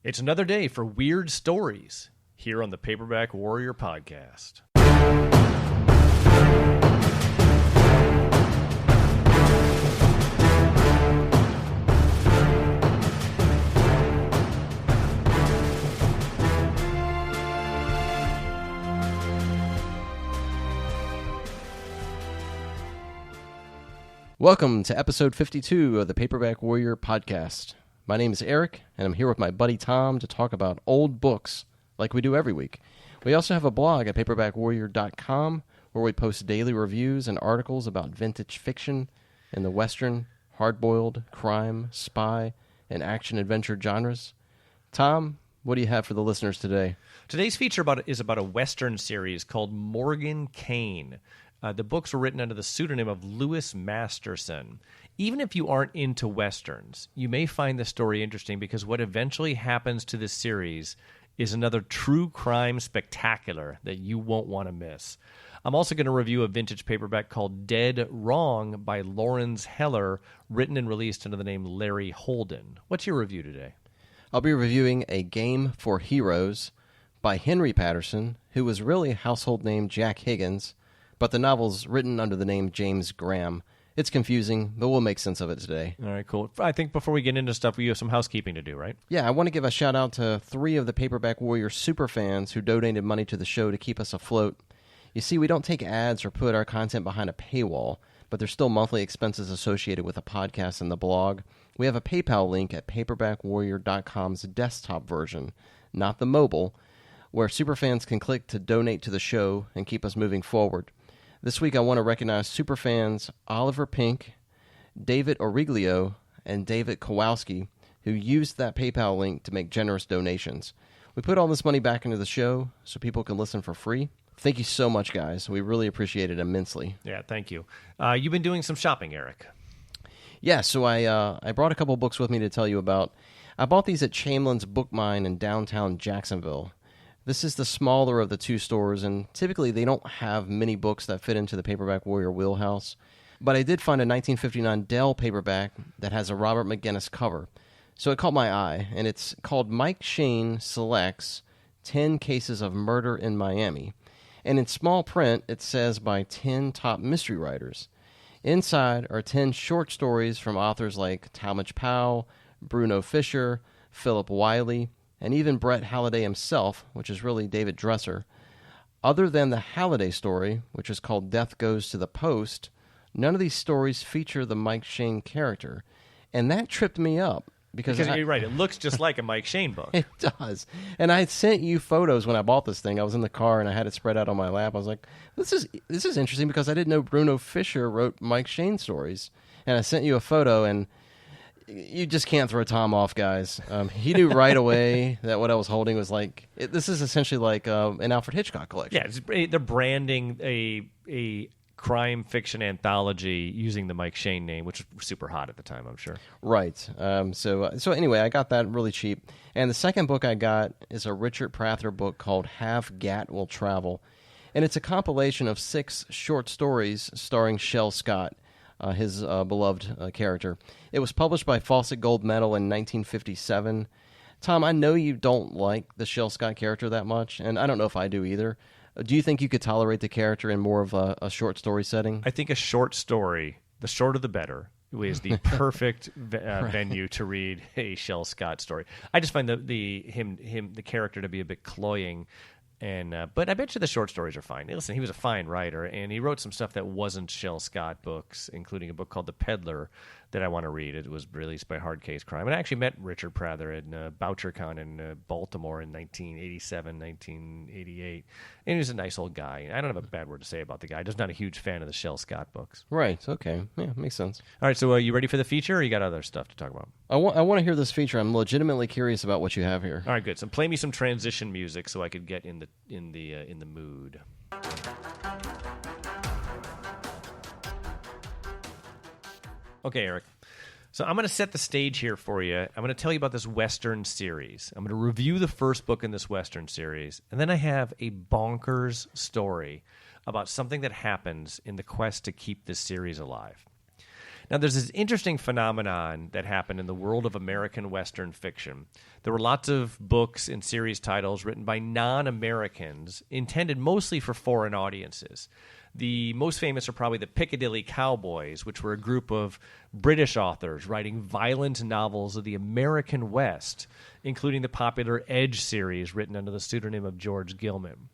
It's another day for weird stories here on the Paperback Warrior podcast. Welcome to episode 52 of the Paperback Warrior podcast. My name is Eric, and I'm here with my buddy Tom to talk about old books like we do every week. We also have a blog at paperbackwarrior.com where we post daily reviews and articles about vintage fiction in the Western, hard-boiled, crime, spy, and action-adventure genres. Tom, what do you have for the listeners today? Today's feature is about a Western series called Morgan Kane. The books were written under the pseudonym of Louis Masterson. Even if you aren't into Westerns, you may find the story interesting because what eventually happens to this series is another true crime spectacular that you won't want to miss. I'm also going to review a vintage paperback called Dead Wrong by Lawrence Heller, written and released under the name Larry Holden. What's your review today? I'll be reviewing A Game for Heroes by Henry Patterson, who was really a household name Jack-Higgins, but the novel's written under the name James Graham. It's confusing, but we'll make sense of it today. All right, cool. I think before we get into stuff, we have some housekeeping to do, right? Yeah, I want to give a shout-out to 3 of the Paperback Warrior superfans who donated money to the show to keep us afloat. You see, we don't take ads or put our content behind a paywall, but there's still monthly expenses associated with the podcast and the blog. We have a PayPal link at paperbackwarrior.com's desktop version, not the mobile, where superfans can click to donate to the show and keep us moving forward. This week I want to recognize superfans Oliver Pink, David Origlio, and David Kowalski, who used that PayPal link to make generous donations. We put all this money back into the show so people can listen for free. Thank you so much, guys. We really appreciate it immensely. Yeah, thank you. You've been doing some shopping, Eric. Yeah, so I brought a couple books with me to tell you about. I bought these at Chamlin's Book Mine in downtown Jacksonville. This is the smaller of the 2 stores, and typically they don't have many books that fit into the Paperback Warrior wheelhouse. But I did find a 1959 Dell paperback that has a Robert McGinnis cover. So it caught my eye, and it's called Mike Shane Selects 10 Cases of Murder in Miami. And in small print, it says by 10 top mystery writers. Inside are 10 short stories from authors like Talmadge Powell, Bruno Fisher, Philip Wiley, and even Brett Halliday himself, which is really David Dresser. Other than the Halliday story, which is called Death Goes to the Post, none of these stories feature the Mike Shane character. And that tripped me up. Because you're right, it looks just like a Mike Shane book. It does. And I had sent you photos when I bought this thing. I was in the car and I had it spread out on my lap. I was like, this is interesting because I didn't know Bruno Fisher wrote Mike Shane stories. And I sent you a photo, and you just can't throw Tom off, guys. He knew right away that what I was holding was like, this is essentially like an Alfred Hitchcock collection. Yeah, they're branding a crime fiction anthology using the Mike Shane name, which was super hot at the time, I'm sure. Right. So anyway, I got that really cheap. And the second book I got is a Richard Prather book called Have Gat Will Travel. And it's a compilation of 6 short stories starring Shel Scott, his beloved character. It was published by Fawcett Gold Medal in 1957. Tom, I know you don't like the Shel Scott character that much, and I don't know if I do either. Do you think you could tolerate the character in more of a short story setting? I think a short story, the shorter the better, is the perfect venue to read a Shel Scott story. I just find the character to be a bit cloying. But I bet you the short stories are fine. Listen, he was a fine writer, and he wrote some stuff that wasn't Shel Scott books, including a book called The Peddler that I want to read. It was released by Hard Case Crime. And I actually met Richard Prather at BoucherCon in Baltimore in 1987, 1988. And he was a nice old guy. I don't have a bad word to say about the guy. Just not a huge fan of the Shel Scott books. Right, okay. Yeah, makes sense. All right, so you ready for the feature, or you got other stuff to talk about? I want to hear this feature. I'm legitimately curious about what you have here. All right, good. So play me some transition music so I could get in the mood. Okay, Eric. So I'm going to set the stage here for you. I'm going to tell you about this Western series. I'm going to review the first book in this Western series, and then I have a bonkers story about something that happens in the quest to keep this series alive. Now, there's this interesting phenomenon that happened in the world of American Western fiction. There were lots of books and series titles written by non-Americans, intended mostly for foreign audiences. The most famous are probably the Piccadilly Cowboys, which were a group of British authors writing violent novels of the American West, including the popular Edge series written under the pseudonym of George Gilman.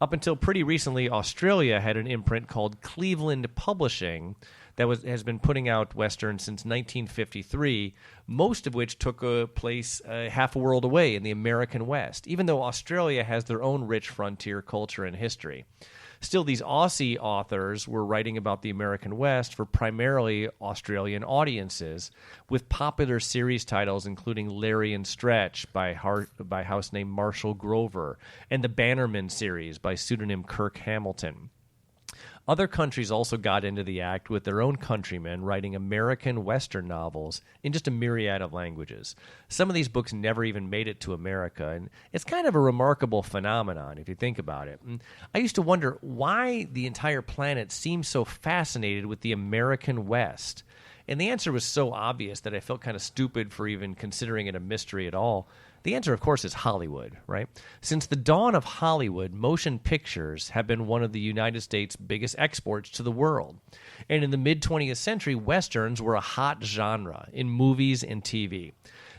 Up until pretty recently, Australia had an imprint called Cleveland Publishing that has been putting out Westerns since 1953, most of which took place half a world away in the American West, even though Australia has their own rich frontier culture and history. Still, these Aussie authors were writing about the American West for primarily Australian audiences, with popular series titles including Larry and Stretch by house name Marshall Grover, and the Bannerman series by pseudonym Kirk Hamilton. Other countries also got into the act with their own countrymen writing American Western novels in just a myriad of languages. Some of these books never even made it to America, and it's kind of a remarkable phenomenon if you think about it. And I used to wonder why the entire planet seems so fascinated with the American West. And the answer was so obvious that I felt kind of stupid for even considering it a mystery at all. The answer, of course, is Hollywood, right? Since the dawn of Hollywood, motion pictures have been one of the United States' biggest exports to the world. And in the mid-20th century, Westerns were a hot genre in movies and TV.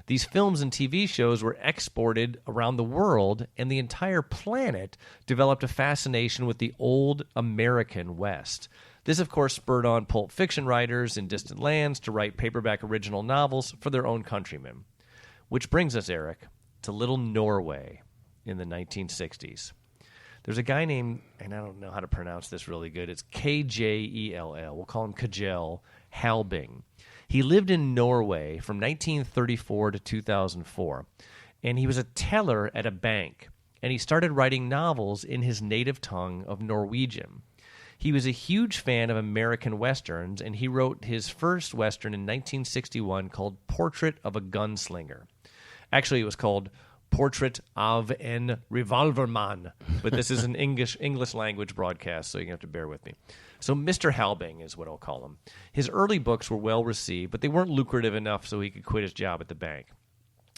These films and TV shows were exported around the world, and the entire planet developed a fascination with the old American West. This, of course, spurred on pulp fiction writers in distant lands to write paperback original novels for their own countrymen. Which brings us, Eric, to Little Norway in the 1960s. There's a guy named, and I don't know how to pronounce this really good, it's Kjell, we'll call him Kjell Halbing. He lived in Norway from 1934 to 2004, and he was a teller at a bank, and he started writing novels in his native tongue of Norwegian. He was a huge fan of American Westerns, and he wrote his first Western in 1961 called Portrait of a Gunslinger. Actually, it was called Portrait of an Revolverman, but this is an English language broadcast, so you have to bear with me. So Mr. Halbing is what I'll call him. His early books were well received, but they weren't lucrative enough so he could quit his job at the bank.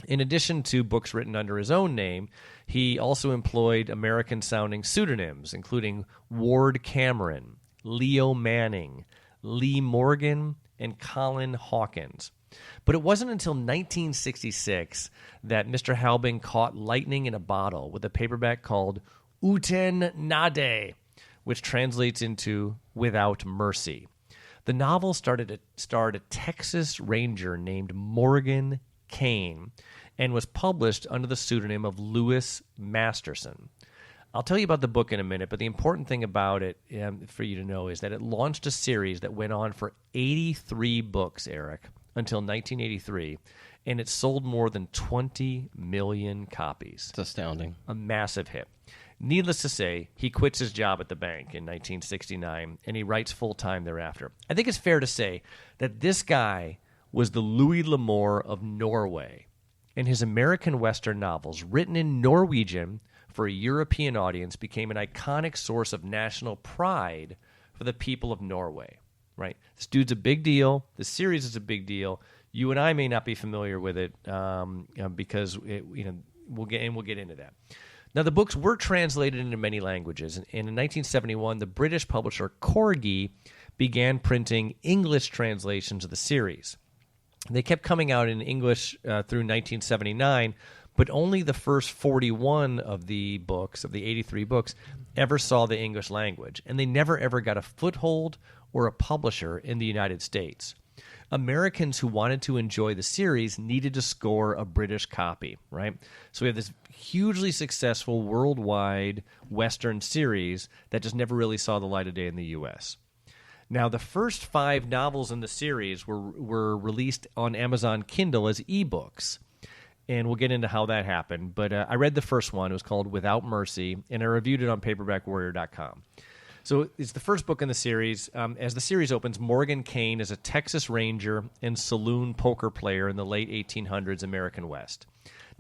In addition to books written under his own name, he also employed American-sounding pseudonyms, including Ward Cameron, Leo Manning, Lee Morgan, and Colin Hawkins. But it wasn't until 1966 that Mr. Halbing caught lightning in a bottle with a paperback called Uten Nade, which translates into Without Mercy. The novel starred a Texas Ranger named Morgan Kane and was published under the pseudonym of Lewis Masterson. I'll tell you about the book in a minute, but the important thing about it for you to know is that it launched a series that went on for 83 books, Eric, until 1983, and it sold more than 20 million copies. It's astounding. A massive hit. Needless to say, he quits his job at the bank in 1969, and he writes full-time thereafter. I think it's fair to say that this guy was the Louis L'Amour of Norway, and his American Western novels, written in Norwegian for a European audience, became an iconic source of national pride for the people of Norway. Right, this dude's a big deal. The series is a big deal. You and I may not be familiar with it because we'll get into that. Now, the books were translated into many languages, and in 1971, the British publisher Corgi began printing English translations of the series. They kept coming out in English through 1979, but only the first 41 of the books, of the 83 books, ever saw the English language, and they never ever got a foothold or a publisher in the United States. Americans who wanted to enjoy the series needed to score a British copy, right? So we have this hugely successful worldwide Western series that just never really saw the light of day in the U.S. Now, the first 5 novels in the series were released on Amazon Kindle as ebooks, and we'll get into how that happened. But I read the first one. It was called Without Mercy, and I reviewed it on paperbackwarrior.com. So it's the first book in the series. As the series opens, Morgan Kane is a Texas Ranger and saloon poker player in the late 1800s American West.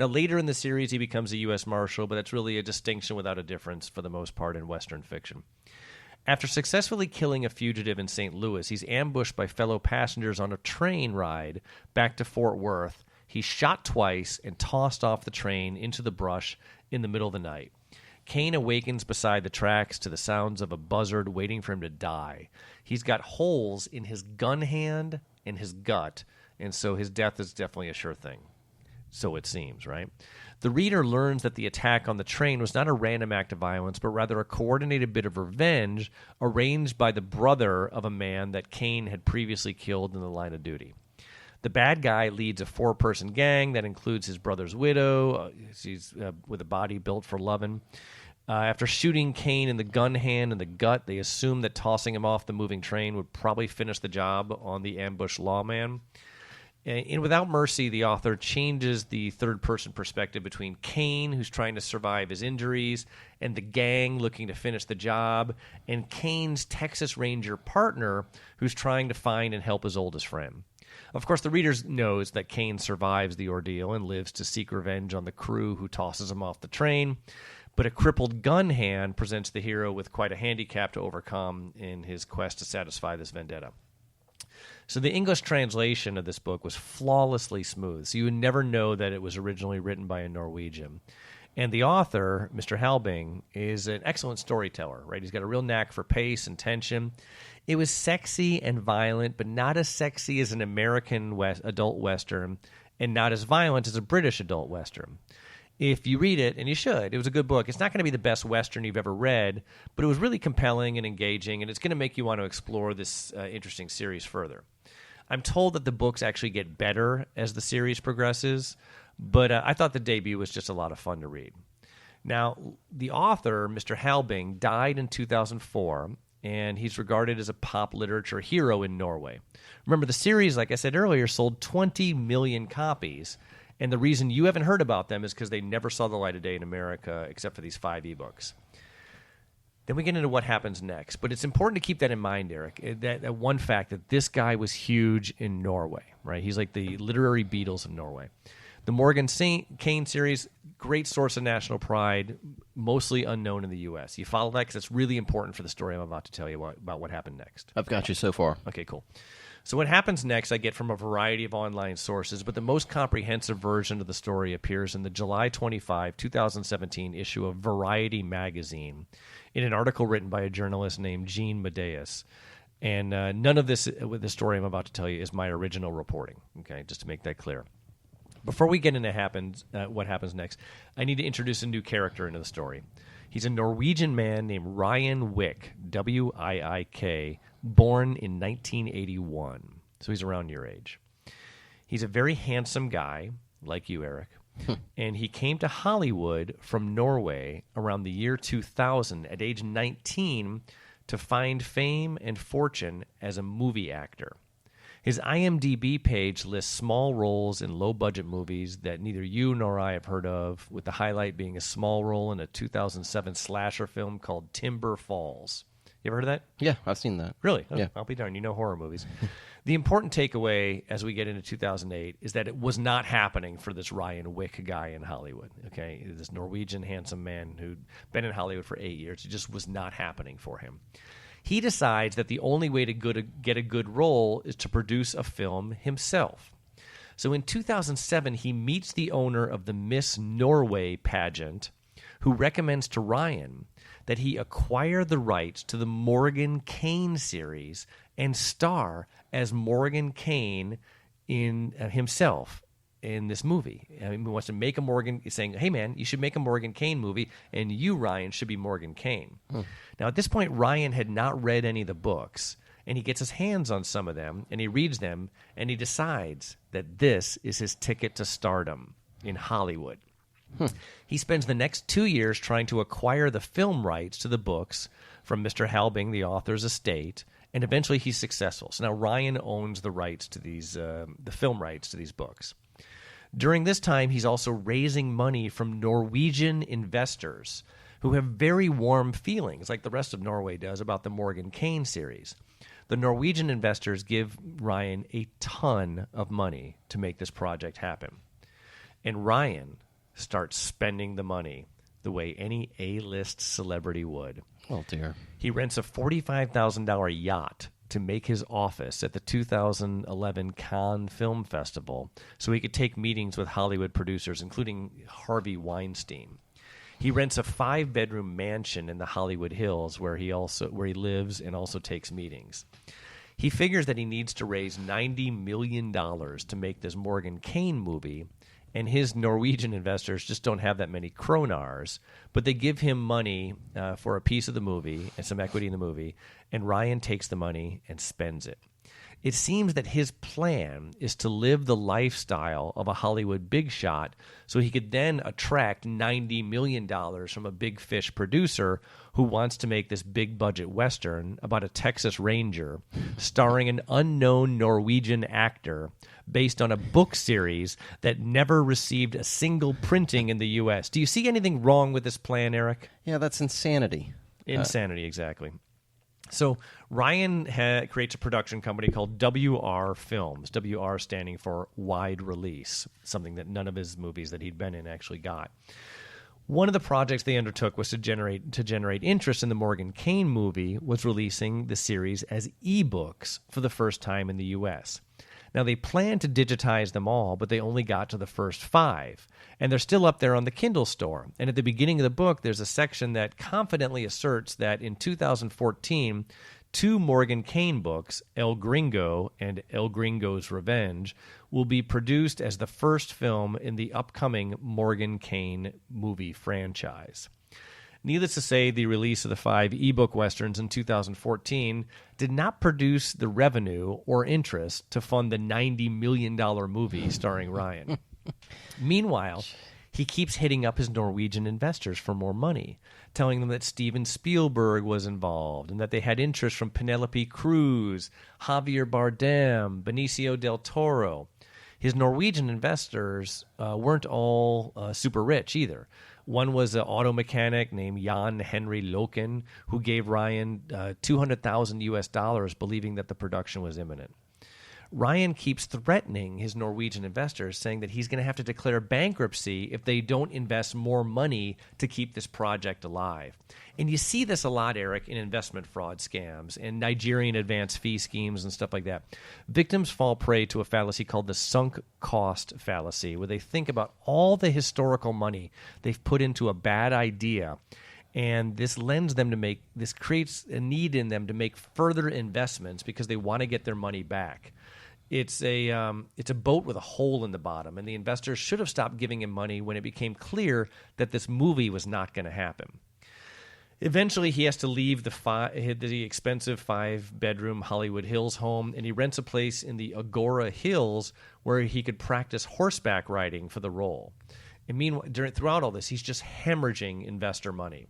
Now, later in the series, he becomes a U.S. Marshal, but that's really a distinction without a difference for the most part in Western fiction. After successfully killing a fugitive in St. Louis, he's ambushed by fellow passengers on a train ride back to Fort Worth. He's shot twice and tossed off the train into the brush in the middle of the night. Kane awakens beside the tracks to the sounds of a buzzard waiting for him to die. He's got holes in his gun hand and his gut, and so his death is definitely a sure thing. So it seems, right? The reader learns that the attack on the train was not a random act of violence, but rather a coordinated bit of revenge arranged by the brother of a man that Kane had previously killed in the line of duty. The bad guy leads a 4-person gang that includes his brother's widow. She's with a body built for loving. After shooting Kane in the gun hand and the gut, they assumed that tossing him off the moving train would probably finish the job on the ambushed lawman. And without mercy, the author changes the third-person perspective between Kane, who's trying to survive his injuries, and the gang looking to finish the job, and Kane's Texas Ranger partner, who's trying to find and help his oldest friend. Of course, the reader knows that Kane survives the ordeal and lives to seek revenge on the crew who tosses him off the train, but a crippled gun hand presents the hero with quite a handicap to overcome in his quest to satisfy this vendetta. So the English translation of this book was flawlessly smooth, so you would never know that it was originally written by a Norwegian. And the author, Mr. Halbing, is an excellent storyteller, right? He's got a real knack for pace and tension. It was sexy and violent, but not as sexy as an American adult Western, and not as violent as a British adult Western. If you read it, and you should, it was a good book. It's not going to be the best Western you've ever read, but it was really compelling and engaging, and it's going to make you want to explore this interesting series further. I'm told that the books actually get better as the series progresses, but I thought the debut was just a lot of fun to read. Now, the author, Mr. Halbing, died in 2004, and he's regarded as a pop literature hero in Norway. Remember, the series, like I said earlier, sold 20 million copies, and the reason you haven't heard about them is because they never saw the light of day in America except for these 5 ebooks. Then we get into what happens next. But it's important to keep that in mind, Eric, that one fact that this guy was huge in Norway, right? He's like the literary Beatles of Norway. The Morgan Kane series, great source of national pride, mostly unknown in the U.S. You follow that because it's really important for the story I'm about to tell you about what happened next. I've got you so far. Okay, cool. So what happens next I get from a variety of online sources, but the most comprehensive version of the story appears in the July 25, 2017 issue of Variety magazine in an article written by a journalist named Gene Medeus. And none of this, with the story I'm about to tell you, is my original reporting, okay, just to make that clear. Before we get into what happens next, I need to introduce a new character into the story. He's a Norwegian man named Ryan Wick, W-I-I-K, born in 1981. So he's around your age. He's a very handsome guy, like you, Eric. And he came to Hollywood from Norway around the year 2000 at age 19 to find fame and fortune as a movie actor. His IMDb page lists small roles in low-budget movies that neither you nor I have heard of, with the highlight being a small role in a 2007 slasher film called Timber Falls. You ever heard of that? Yeah, I've seen that. Really? Oh, Yeah. I'll be darned. You know horror movies. The important takeaway as we get into 2008 is that it was not happening for this Ryan Wick guy in Hollywood. Okay, this Norwegian handsome man who'd been in Hollywood for 8 years. It just was not happening for him. He decides that the only way to get a good role is to produce a film himself. So in 2007, he meets the owner of the Miss Norway pageant, who recommends to Ryan that he acquire the rights to the Morgan Kane series and star as Morgan Kane in himself in this movie. I mean, he wants to make a Morgan, saying, hey, man, you should make a Morgan Kane movie, and you, Ryan, should be Morgan Kane. Now, at this point, Ryan had not read any of the books, and he gets his hands on some of them, and he reads them, and he decides that this is his ticket to stardom in Hollywood. He spends the next 2 years trying to acquire the film rights to the books from Mr. Halbing, the author's estate, and eventually he's successful. So now Ryan owns the rights to these, the film rights to these books. During this time, he's also raising money from Norwegian investors who have very warm feelings, like the rest of Norway does, about the Morgan Kane series. The Norwegian investors give Ryan a ton of money to make this project happen. And Ryan starts spending the money the way any A-list celebrity would. Oh, dear. He rents a $45,000 yacht to make his office at the 2011 Cannes Film Festival so he could take meetings with Hollywood producers, including Harvey Weinstein. He rents a 5-bedroom mansion in the Hollywood Hills where he lives and also takes meetings. He figures that he needs to raise $90 million to make this Morgan Kane movie, and his Norwegian investors just don't have that many kronars, but they give him money for a piece of the movie and some equity in the movie, and Ryan takes the money and spends it. It seems that his plan is to live the lifestyle of a Hollywood big shot so he could then attract $90 million from a big fish producer who wants to make this big budget Western about a Texas Ranger starring an unknown Norwegian actor based on a book series that never received a single printing in the U.S. Do you see anything wrong with this plan, Eric? Yeah, that's insanity. Insanity, exactly. So Ryan creates a production company called WR Films, WR standing for wide release, something that none of his movies that he'd been in actually got. One of the projects they undertook was to generate interest in the Morgan Kane movie was releasing the series as ebooks for the first time in the U.S. Now, they planned to digitize them all, but they only got to the first 5. And they're still up there on the Kindle store. And at the beginning of the book, there's a section that confidently asserts that in 2014, 2 Morgan Kane books, El Gringo and El Gringo's Revenge, will be produced as the first film in the upcoming Morgan Kane movie franchise. Needless to say, the release of the 5 ebook westerns in 2014 did not produce the revenue or interest to fund the $90 million movie starring Ryan. Meanwhile, he keeps hitting up his Norwegian investors for more money, telling them that Steven Spielberg was involved and that they had interest from Penelope Cruz, Javier Bardem, Benicio del Toro. His Norwegian investors weren't all super rich either. One was an auto mechanic named Jan Henry Loken, who gave Ryan $200,000 believing that the production was imminent. Ryan keeps threatening his Norwegian investors, saying that he's going to have to declare bankruptcy if they don't invest more money to keep this project alive. And you see this a lot, Eric, in investment fraud scams and Nigerian advance fee schemes and stuff like that. Victims fall prey to a fallacy called the sunk cost fallacy, where they think about all the historical money they've put into a bad idea, and this creates a need in them to make further investments because they want to get their money back. It's a boat with a hole in the bottom, and the investors should have stopped giving him money when it became clear that this movie was not going to happen. Eventually, he has to leave the expensive 5-bedroom Hollywood Hills home, and he rents a place in the Agora Hills where he could practice horseback riding for the role. And meanwhile, throughout all this, he's just hemorrhaging investor money.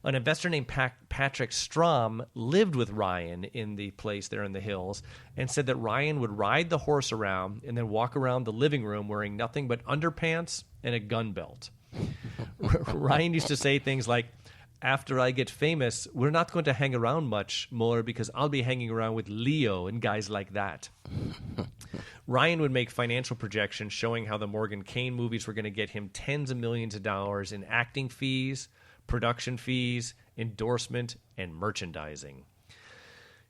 An investor named Patrick Strom lived with Ryan in the place there in the hills and said that Ryan would ride the horse around and then walk around the living room wearing nothing but underpants and a gun belt. Ryan used to say things like, "After I get famous, we're not going to hang around much more because I'll be hanging around with Leo and guys like that." Ryan would make financial projections showing how the Morgan Kane movies were going to get him tens of millions of dollars in acting fees, production fees, endorsement, and merchandising.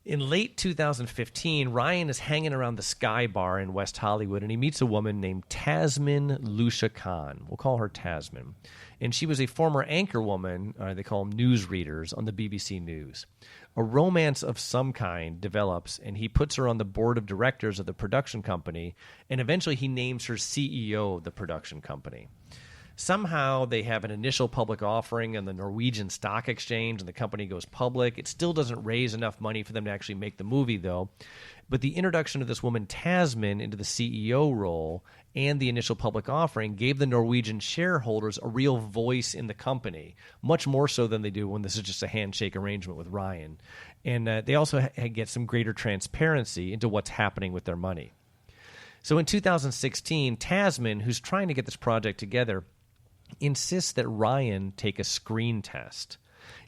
In late 2015, Ryan is hanging around the Sky Bar in West Hollywood, and he meets a woman named Tasmin Lucia Khan. We'll call her Tasmin. And she was a former anchor woman, they call them newsreaders, on the BBC News. A romance of some kind develops, and he puts her on the board of directors of the production company, and eventually he names her CEO of the production company. Somehow they have an initial public offering on the Norwegian Stock Exchange, and the company goes public. It still doesn't raise enough money for them to actually make the movie, though. But the introduction of this woman, Tasmin, into the CEO role and the initial public offering gave the Norwegian shareholders a real voice in the company, much more so than they do when this is just a handshake arrangement with Ryan. And they also get some greater transparency into what's happening with their money. So in 2016, Tasmin, who's trying to get this project together, insists that Ryan take a screen test.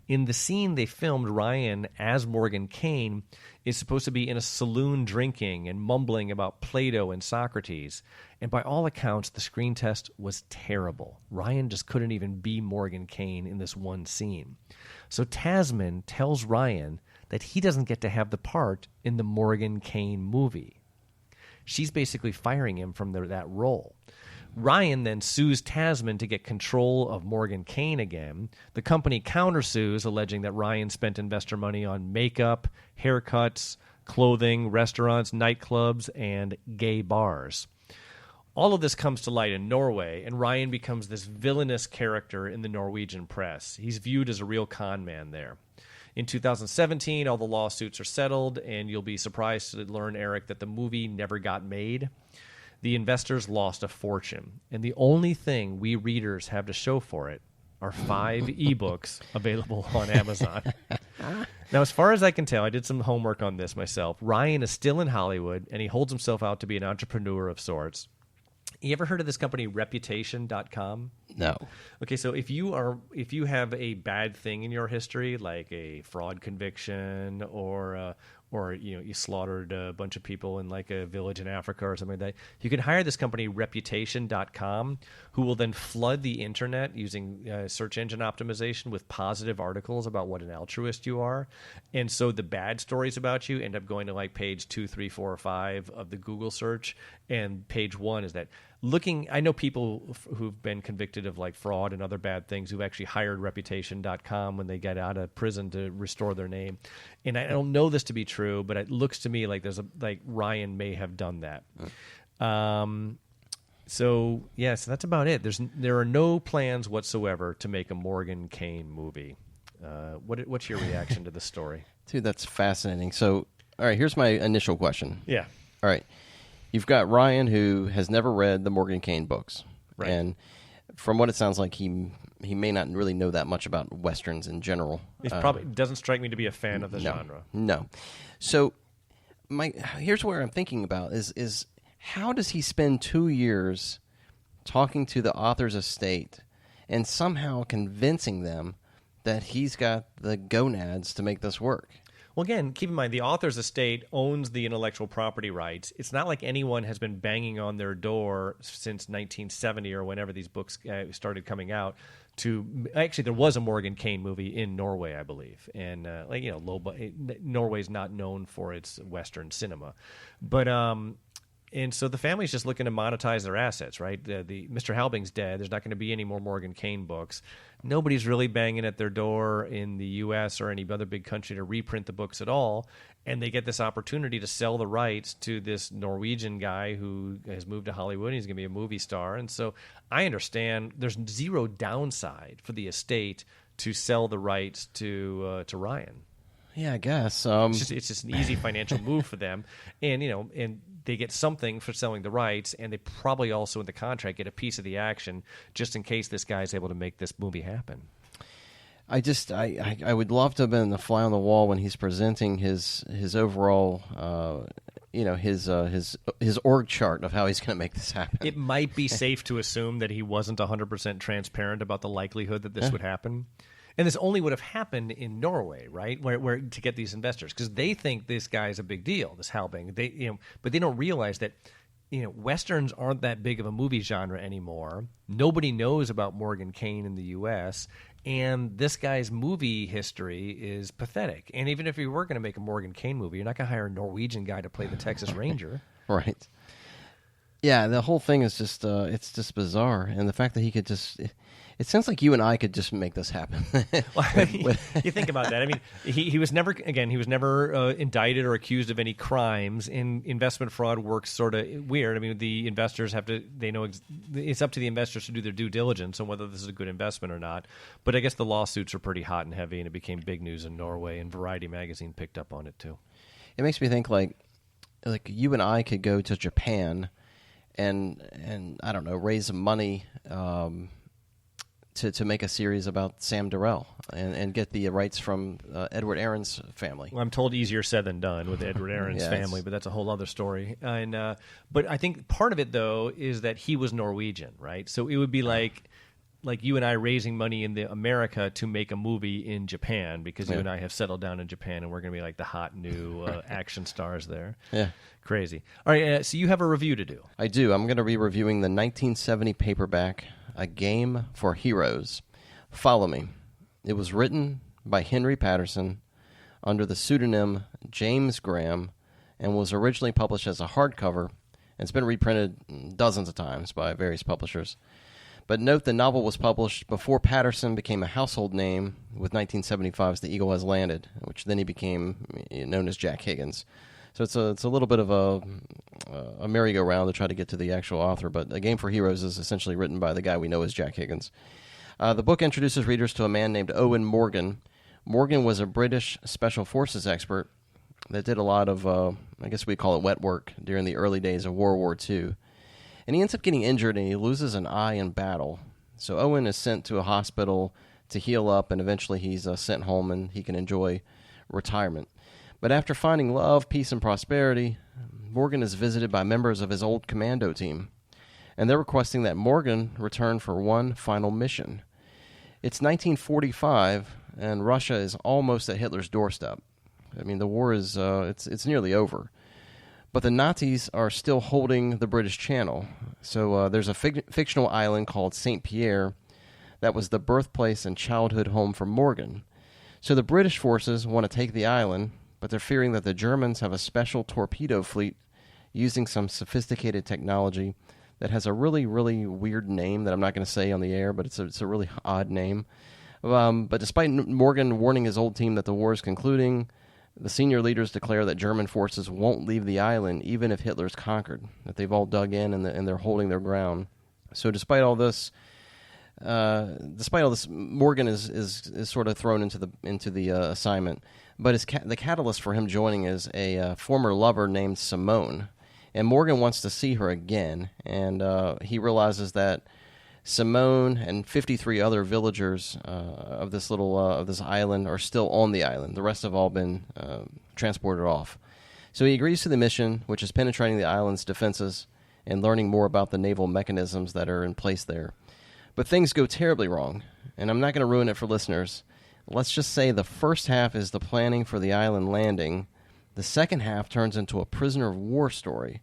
In the scene they filmed, Ryan, as Morgan Kane, is supposed to be in a saloon drinking and mumbling about Plato and Socrates. And by all accounts, the screen test was terrible. Ryan just couldn't even be Morgan Kane in this one scene. So Tasman tells Ryan that he doesn't get to have the part in the Morgan Kane movie. She's basically firing him from that role. Ryan then sues Tasman to get control of Morgan Kane again. The company countersues, alleging that Ryan spent investor money on makeup, haircuts, clothing, restaurants, nightclubs, and gay bars. All of this comes to light in Norway, and Ryan becomes this villainous character in the Norwegian press. He's viewed as a real con man there. In 2017, all the lawsuits are settled, and you'll be surprised to learn, Eric, that the movie never got made. The investors lost a fortune, and the only thing we readers have to show for it are 5 ebooks available on Amazon. Now, as far as I can tell, I did some homework on this myself. Ryan is still in Hollywood, and he holds himself out to be an entrepreneur of sorts. You ever heard of this company, Reputation.com? No. Okay, so if you have a bad thing in your history, like a fraud conviction, or you slaughtered a bunch of people in like a village in Africa or something like that, you can hire this company, Reputation.com, who will then flood the internet using search engine optimization with positive articles about what an altruist you are. And so the bad stories about you end up going to like page 2, 3, 4, or 5 of the Google search, and page 1 is that. I know people who've been convicted of like fraud and other bad things who've actually hired Reputation.com when they get out of prison to restore their name. And I don't know this to be true, but it looks to me like Ryan may have done that. So that's about it. There are no plans whatsoever to make a Morgan Kane movie. What's your reaction to the story? Dude, that's fascinating. So, all right, here's my initial question. Yeah. All right. You've got Ryan, who has never read the Morgan Kane books. Right. And from what it sounds like, he may not really know that much about Westerns in general. It probably doesn't strike me to be a fan of the genre. No. So here's where I'm thinking about is how does he spend 2 years talking to the author's estate and somehow convincing them that he's got the gonads to make this work? Well, again, keep in mind, the author's estate owns the intellectual property rights. It's not like anyone has been banging on their door since 1970 or whenever these books started coming out. Actually, there was a Morgan Kane movie in Norway, I believe. And, Norway's not known for its Western cinema. But... And so the family's just looking to monetize their assets, right? The Mr. Halbing's dead. There's not going to be any more Morgan Kane books. Nobody's really banging at their door in the U.S. or any other big country to reprint the books at all. And they get this opportunity to sell the rights to this Norwegian guy who has moved to Hollywood. He's going to be a movie star. And so I understand there's zero downside for the estate to sell the rights to Ryan. Yeah, I guess. It's just an easy financial move for them, and they get something for selling the rights, and they probably also in the contract get a piece of the action just in case this guy's able to make this movie happen. I would love to have been the fly on the wall when he's presenting his overall, his org chart of how he's going to make this happen. It might be safe to assume that he wasn't 100% transparent about the likelihood that this would happen. And this only would have happened in Norway, right? Where to get these investors, because they think this guy's a big deal, this Halbing. But they don't realize that, Westerns aren't that big of a movie genre anymore. Nobody knows about Morgan Kane in the U.S., and this guy's movie history is pathetic. And even if you were going to make a Morgan Kane movie, you're not going to hire a Norwegian guy to play the Texas Ranger, right? Yeah, the whole thing is just it's just bizarre, and the fact that he could just. It sounds like you and I could just make this happen. You think about that. I mean, he was never indicted or accused of any crimes. And investment fraud works sort of weird. I mean, the investors it's up to the investors to do their due diligence on whether this is a good investment or not. But I guess the lawsuits are pretty hot and heavy, and it became big news in Norway, and Variety magazine picked up on it too. It makes me think like you and I could go to Japan and I don't know, raise some money to make a series about Sam Darrell and get the rights from Edward Aaron's family. Well, I'm told easier said than done with Edward Aaron's family, but that's a whole other story. And but I think part of it though is that he was Norwegian, right? So it would be like like you and I raising money in America to make a movie in Japan because you and I have settled down in Japan and we're going to be like the hot new action stars there. Yeah. Crazy. All right, so you have a review to do. I do. I'm going to be reviewing the 1970 paperback, A Game for Heroes. Follow me. It was written by Henry Patterson under the pseudonym James Graham and was originally published as a hardcover, and it's been reprinted dozens of times by various publishers. But note the novel was published before Patterson became a household name with 1975's The Eagle Has Landed, which then he became known as Jack Higgins. So it's a little bit of a merry-go-round to try to get to the actual author, but A Game for Heroes is essentially written by the guy we know as Jack Higgins. The book introduces readers to a man named Owen Morgan. Morgan was a British Special Forces expert that did a lot of, I guess we call it wet work, during the early days of World War II. And he ends up getting injured and he loses an eye in battle. So Owen is sent to a hospital to heal up, and eventually he's sent home and he can enjoy retirement. But after finding love, peace, and prosperity, Morgan is visited by members of his old commando team, and they're requesting that Morgan return for one final mission. It's 1945, and Russia is almost at Hitler's doorstep. I mean, the war is it's nearly over. But the Nazis are still holding the British Channel. So there's a fictional island called St. Pierre that was the birthplace and childhood home for Morgan. So the British forces want to take the island, but they're fearing that the Germans have a special torpedo fleet using some sophisticated technology that has a really, really weird name that I'm not going to say on the air, but it's a really odd name. But despite Morgan warning his old team that the war is concluding, the senior leaders declare that German forces won't leave the island even if Hitler's conquered, that they've all dug in and they're holding their ground. So despite all this, Morgan is sort of thrown into the assignment. But the catalyst for him joining is a former lover named Simone, and Morgan wants to see her again. And he realizes that Simone and 53 other villagers of this island are still on the island. The rest have all been transported off. So he agrees to the mission, which is penetrating the island's defenses and learning more about the naval mechanisms that are in place there. But things go terribly wrong, and I'm not going to ruin it for listeners. Let's just say the first half is the planning for the island landing. The second half turns into a prisoner of war story.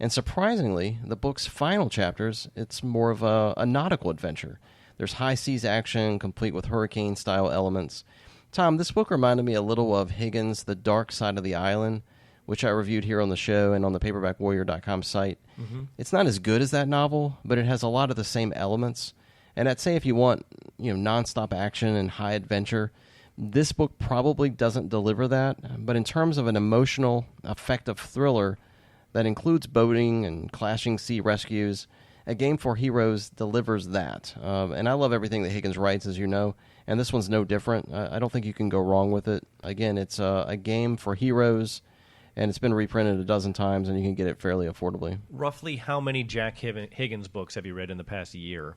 And surprisingly, the book's final chapters, it's more of a nautical adventure. There's high seas action, complete with hurricane-style elements. Tom, this book reminded me a little of Higgins' The Dark Side of the Island, which I reviewed here on the show and on the paperbackwarrior.com site. Mm-hmm. It's not as good as that novel, but it has a lot of the same elements. And I'd say if you want, nonstop action and high adventure, this book probably doesn't deliver that. But in terms of an emotional, effective thriller that includes boating and clashing sea rescues, A Game for Heroes delivers that. And I love everything that Higgins writes, as you know, and this one's no different. I don't think you can go wrong with it. Again, it's A Game for Heroes, and it's been reprinted a dozen times, and you can get it fairly affordably. Roughly how many Jack Higgins books have you read in the past year?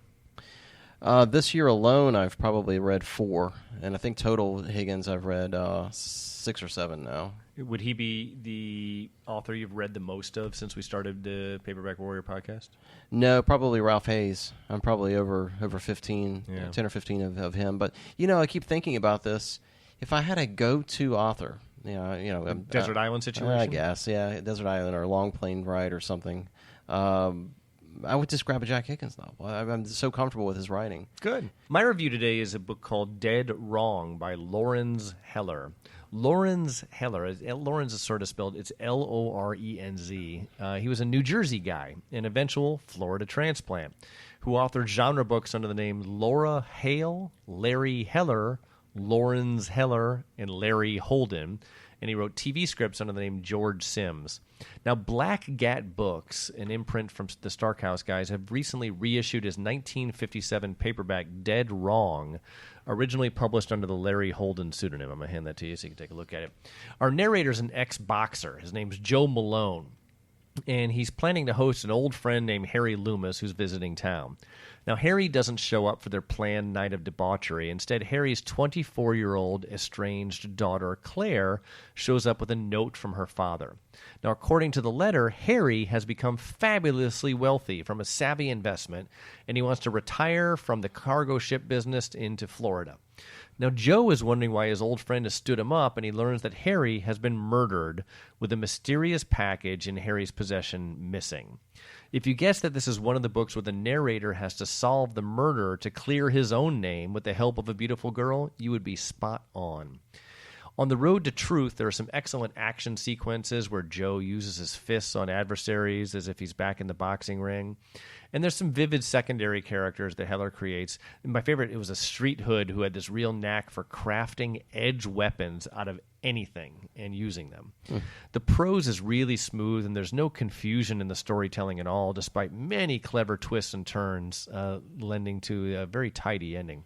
This year alone, I've probably read 4, and I think total Higgins I've read 6 or 7 now. Would he be the author you've read the most of since we started the Paperback Warrior podcast? No, probably Ralph Hayes. I'm probably over 15, 10 or 15 of him. But, I keep thinking about this. If I had a go-to author, Desert Island situation? I guess, yeah, Desert Island or a long plane ride or something. I would just grab a Jack Higgins novel. I'm so comfortable with his writing. Good. My review today is a book called Dead Wrong by Lorenz Heller. Lorenz Heller, Lorenz is sort of spelled, it's Lorenz. He was a New Jersey guy, an eventual Florida transplant, who authored genre books under the name Laura Hale, Larry Heller, Lorenz Heller, and Larry Holden, and he wrote TV scripts under the name George Sims. Now, Black Gat Books, an imprint from the Starkhouse guys, have recently reissued his 1957 paperback Dead Wrong, originally published under the Larry Holden pseudonym. I'm going to hand that to you so you can take a look at it. Our narrator's an ex-boxer. His name's Joe Malone, and he's planning to host an old friend named Harry Loomis who's visiting town. Now, Harry doesn't show up for their planned night of debauchery. Instead, Harry's 24-year-old estranged daughter, Claire, shows up with a note from her father. Now, according to the letter, Harry has become fabulously wealthy from a savvy investment, and he wants to retire from the cargo ship business into Florida. Now, Joe is wondering why his old friend has stood him up, and he learns that Harry has been murdered with a mysterious package in Harry's possession missing. If you guess that this is one of the books where the narrator has to solve the murder to clear his own name with the help of a beautiful girl, you would be spot on. On the road to truth, there are some excellent action sequences where Joe uses his fists on adversaries as if he's back in the boxing ring. And there's some vivid secondary characters that Heller creates. And my favorite, it was a street hood who had this real knack for crafting edge weapons out of anything and using them. The prose is really smooth, and there's no confusion in the storytelling at all, despite many clever twists and turns, lending to a very tidy ending.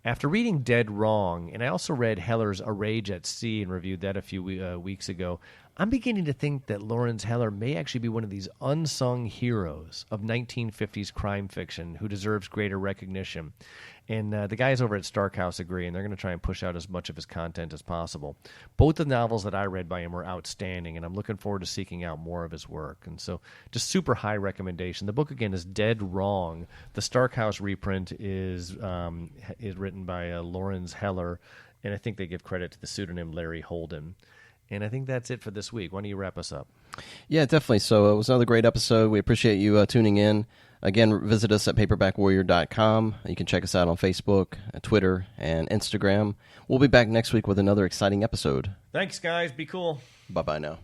After reading Dead Wrong, and I also read Heller's A Rage at Sea and reviewed that a few weeks ago, I'm beginning to think that Lawrence Heller may actually be one of these unsung heroes of 1950s crime fiction who deserves greater recognition. And the guys over at Starkhouse agree, and they're going to try and push out as much of his content as possible. Both the novels that I read by him were outstanding, and I'm looking forward to seeking out more of his work. And so just super high recommendation. The book, again, is Dead Wrong. The Starkhouse reprint is written by Lawrence Heller, and I think they give credit to the pseudonym Larry Holden. And I think that's it for this week. Why don't you wrap us up? Yeah, definitely. So it was another great episode. We appreciate you tuning in. Again, visit us at paperbackwarrior.com. You can check us out on Facebook, Twitter, and Instagram. We'll be back next week with another exciting episode. Thanks, guys. Be cool. Bye-bye now.